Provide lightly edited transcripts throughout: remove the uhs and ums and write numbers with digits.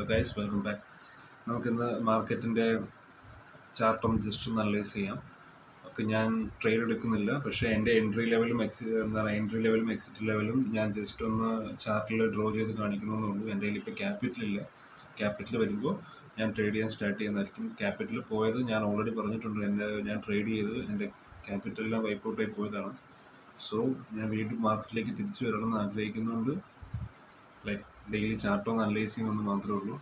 Hello guys, welcome back. നമുക്കിന്ന് മാർക്കറ്റിൻ്റെ chart ഒന്ന് ജസ്റ്റ് ഒന്ന് അനലൈസ് ചെയ്യാം. ഓക്കെ, ഞാൻ ട്രേഡ് എടുക്കുന്നില്ല, പക്ഷേ എൻ്റെ എൻട്രി ലെവലും എക്സിറ്റ് ലെവലും ഞാൻ ജസ്റ്റ് ഒന്ന് ചാർട്ടിൽ ഡ്രോ ചെയ്ത് കാണിക്കണമെന്നുള്ളൂ. എൻ്റെ കയ്യിൽ ഇപ്പോൾ ക്യാപിറ്റലില്ല. ക്യാപിറ്റൽ വരുമ്പോൾ ഞാൻ ട്രേഡ് ചെയ്യാൻ സ്റ്റാർട്ട് ചെയ്യുന്നതായിരിക്കും. ക്യാപിറ്റൽ പോയത് ഞാൻ ഓൾറെഡി പറഞ്ഞിട്ടുണ്ട്. ഞാൻ ട്രേഡ് ചെയ്ത് എൻ്റെ ക്യാപിറ്റലെല്ലാം വൈപ്പ് ഔട്ടായി പോയതാണ്. സോ ഞാൻ വീണ്ടും മാർക്കറ്റിലേക്ക് തിരിച്ചു വരണമെന്ന് ആഗ്രഹിക്കുന്നുണ്ട്. ലൈക്ക് ഡെയിലി ചാർട്ട് ഒന്ന് അനലൈസ് ചെയ്യുമെന്ന് മാത്രമേ ഉള്ളൂ.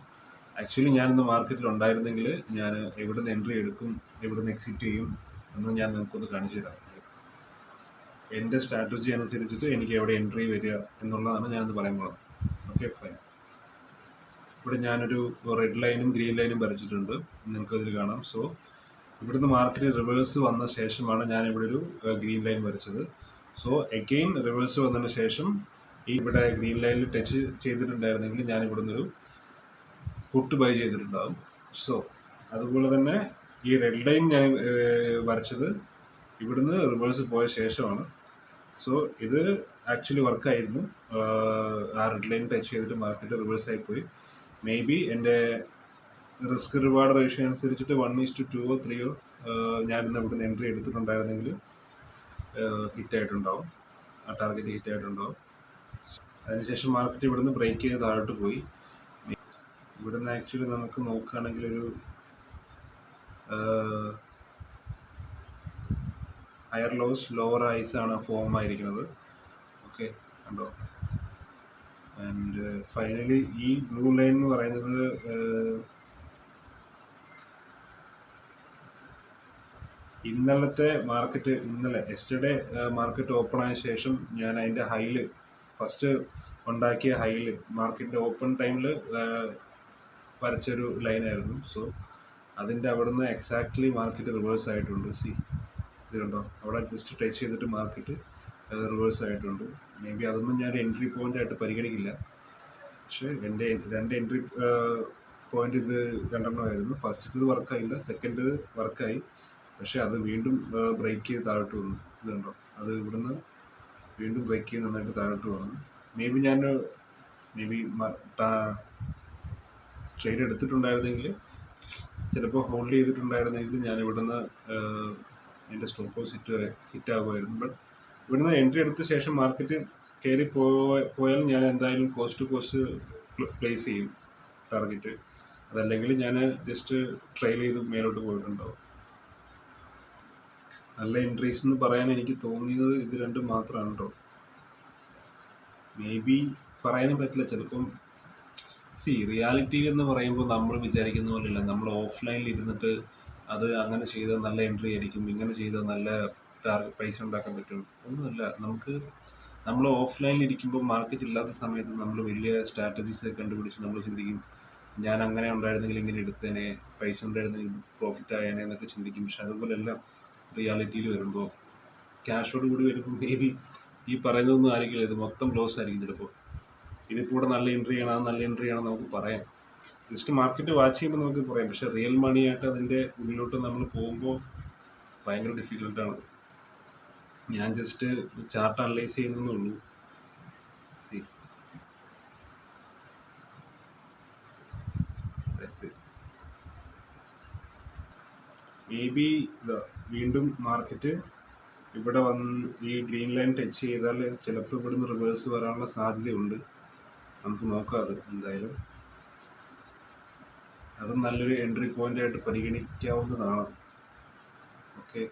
ആക്ച്വലി ഞാനിന്ന് മാർക്കറ്റിൽ ഉണ്ടായിരുന്നെങ്കിൽ ഞാൻ എവിടുന്ന് എൻട്രി എടുക്കും, എവിടുന്ന് എക്സിറ്റ് ചെയ്യും എന്ന് ഞാൻ നിങ്ങൾക്കൊന്ന് കാണിച്ചു തരാം. എൻ്റെ സ്ട്രാറ്റജി അനുസരിച്ചിട്ട് എനിക്ക് എവിടെ എൻട്രി വരിക എന്നുള്ളതാണ് ഞാനിന്ന് പറയാൻ പോകുന്നത്. Okay, fine. ഇവിടെ ഞാനൊരു റെഡ് ലൈനും ഗ്രീൻ ലൈനും വരച്ചിട്ടുണ്ട്, നിങ്ങൾക്കതിൽ കാണാം. സോ ഇവിടുന്ന് മാർക്കറ്റ് റിവേഴ്സ് വന്ന ശേഷമാണ് ഞാൻ ഇവിടെ ഒരു ഗ്രീൻ ലൈൻ വരച്ചത്. സോ അഗെയിൻ റിവേഴ്സ് വന്നതിന് ശേഷം ഈ ഇവിടെ ഗ്രീൻ ലൈനിൽ ടച്ച് ചെയ്തിട്ടുണ്ടായിരുന്നെങ്കിൽ ഞാൻ ഇവിടുന്ന് ഒരു പുട്ട് ബൈ ചെയ്തിട്ടുണ്ടാകും. സോ അതുപോലെ തന്നെ ഈ റെഡ് ലൈൻ ഞാൻ വരച്ചത് ഇവിടുന്ന് റിവേഴ്സ് പോയ ശേഷമാണ്. സോ ഇത് ആക്ച്വലി വർക്കായിരുന്നു. ആ റെഡ് ലൈൻ ടച്ച് ചെയ്തിട്ട് മാർക്കറ്റ് റിവേഴ്സ് ആയിപ്പോയി. മേ ബി എൻ്റെ റിസ്ക് റിവാർഡ് റേഷ്യോ അനുസരിച്ചിട്ട് 1:2 3 ഞാനിന്ന് ഇവിടുന്ന് എൻട്രി എടുത്തിട്ടുണ്ടായിരുന്നെങ്കിൽ ഹിറ്റായിട്ടുണ്ടാവും, ആ ടാർഗറ്റ് ഹിറ്റായിട്ടുണ്ടാവും. അതിനുശേഷം മാർക്കറ്റ് ഇവിടുന്ന് ബ്രേക്ക് ചെയ്ത് താഴോട്ട് പോയി. ഇവിടുന്ന് ആക്ച്വലി നമുക്ക് നോക്കുകയാണെങ്കിൽ ഒരു ഹയർ ലോസ് ലോവർ ഹൈസ് ആണ് ഫോം ആയിരിക്കുന്നത്. ഓക്കെ, കണ്ടോ. ആൻഡ് ഫൈനലി ഈ ബ്ലൂ ലൈൻ എന്ന് പറയുന്നത് ഇന്നലെ യെസ്റ്റർഡേ മാർക്കറ്റ് ഓപ്പൺ ആയ ശേഷം ഞാൻ അതിൻ്റെ ഹൈല് ഫസ്റ്റ് ഉണ്ടാക്കിയ ഹൈല് മാർക്കറ്റിൻ്റെ ഓപ്പൺ ടൈമിൽ വരച്ചൊരു ലൈനായിരുന്നു. സോ അതിൻ്റെ അവിടുന്ന് എക്സാക്ട്ലി മാർക്കറ്റ് റിവേഴ്സ് ആയിട്ടുണ്ട്. ഇത് കണ്ടോ, അവിടെ ജസ്റ്റ് ടച്ച് ചെയ്തിട്ട് മാർക്കറ്റ് റിവേഴ്സ് ആയിട്ടുണ്ട്. മേ ബി അതൊന്നും ഞാൻ എൻട്രി പോയിന്റ് ആയിട്ട് പരിഗണിക്കില്ല, പക്ഷേ എൻ്റെ രണ്ട് എൻട്രി പോയിന്റ് ഇത് രണ്ടെണ്ണമായിരുന്നു. ഫസ്റ്റ് ഇത് വർക്കായില്ല, സെക്കൻഡ് വർക്കായി, പക്ഷേ അത് വീണ്ടും ബ്രേക്ക് ചെയ്ത് താഴോട്ട് വന്നു. ഇത് കണ്ടോ, അത് ഇവിടുന്ന് വീണ്ടും ബ്രേക്ക് ചെയ്ത് നന്നായിട്ട് താഴോട്ട് വന്നു. മേ ബി ഞാൻ ട്രേഡ് എടുത്തിട്ടുണ്ടായിരുന്നെങ്കിൽ, ചിലപ്പോൾ ഹോൾഡ് ചെയ്തിട്ടുണ്ടായിരുന്നെങ്കിൽ ഞാൻ ഇവിടുന്ന് എൻ്റെ സ്റ്റോപ്പ് ലോസ് ഹിറ്റാകുമായിരുന്നു. ബട്ട് ഇവിടുന്ന് എൻട്രി എടുത്ത ശേഷം മാർക്കറ്റ് കയറി പോയാൽ ഞാൻ എന്തായാലും കോസ്റ്റ് ടു കോസ്റ്റ് പ്ലേസ് ചെയ്യും ടാർഗറ്റ്. അതല്ലെങ്കിൽ ഞാൻ ജസ്റ്റ് ട്രെയിൽ ചെയ്ത് മേലോട്ട് പോയിട്ടുണ്ടാവും. നല്ല എൻട്രീസ് എന്ന് പറയാൻ എനിക്ക് തോന്നിയത് ഇത് രണ്ടും മാത്രമാണ് കേട്ടോ. മേ ബി പറയാനും പറ്റില്ല, ചിലപ്പം റിയാലിറ്റിയിൽ എന്ന് പറയുമ്പോൾ നമ്മൾ വിചാരിക്കുന്ന പോലെയല്ല. നമ്മൾ ഓഫ്ലൈനിൽ ഇരുന്നിട്ട് അത് അങ്ങനെ ചെയ്താൽ നല്ല എൻട്രി ആയിരിക്കും, ഇങ്ങനെ ചെയ്താൽ നല്ല പൈസ ഉണ്ടാക്കാൻ പറ്റും, ഒന്നുമില്ല. നമ്മൾ ഓഫ്ലൈനിൽ ഇരിക്കുമ്പോൾ മാർക്കറ്റ് ഇല്ലാത്ത സമയത്ത് നമ്മൾ വലിയ സ്ട്രാറ്റജീസ് കണ്ടുപിടിച്ച് നമ്മൾ ചിന്തിക്കും, ഞാൻ അങ്ങനെ ഉണ്ടായിരുന്നെങ്കിൽ ഇങ്ങനെ എടുത്തേനെ, പൈസ ഉണ്ടായിരുന്നെങ്കിൽ പ്രോഫിറ്റ് ആയേനെ എന്നൊക്കെ ചിന്തിക്കും. പക്ഷെ അതുപോലെയല്ല റിയാലിറ്റിയിൽ വരുമ്പോൾ, ക്യാഷോട് കൂടി വരുമ്പോൾ മേ ബി ഈ പറയുന്നതൊന്നും ആയിരിക്കില്ല, ഇത് മൊത്തം ലോസ് ആയിരിക്കും ചിലപ്പോൾ. ഇതിപ്പോൾ ഇവിടെ നല്ല എൻട്രി ചെയ്യണം നമുക്ക് പറയാം, ജസ്റ്റ് മാർക്കറ്റ് വാച്ച് ചെയ്യുമ്പോൾ നമുക്ക് പറയാം. പക്ഷേ റിയൽ മണിയായിട്ട് അതിൻ്റെ ഉള്ളിലോട്ട് നമ്മൾ പോകുമ്പോൾ ഭയങ്കര ഡിഫിക്കൽട്ടാണ്. ഞാൻ ജസ്റ്റ് ചാർട്ട് അനലൈസ് ചെയ്യുന്നേ ഉള്ളൂ. മേ ബി വീണ്ടും മാർക്കറ്റ് ഇവിടെ വന്ന് ഈ ഗ്രീൻ ലൈൻ ടച്ച് ചെയ്താൽ ചിലപ്പോൾ ഇവിടുന്ന് റിവേഴ്സ് വരാനുള്ള സാധ്യതയുണ്ട്. നമുക്ക് നോക്കാം, അത് എന്തായാലും അതും നല്ലൊരു എൻട്രി പോയിന്റ് ആയിട്ട് പരിഗണിക്കാവുന്നതാണ്. ഓക്കെ.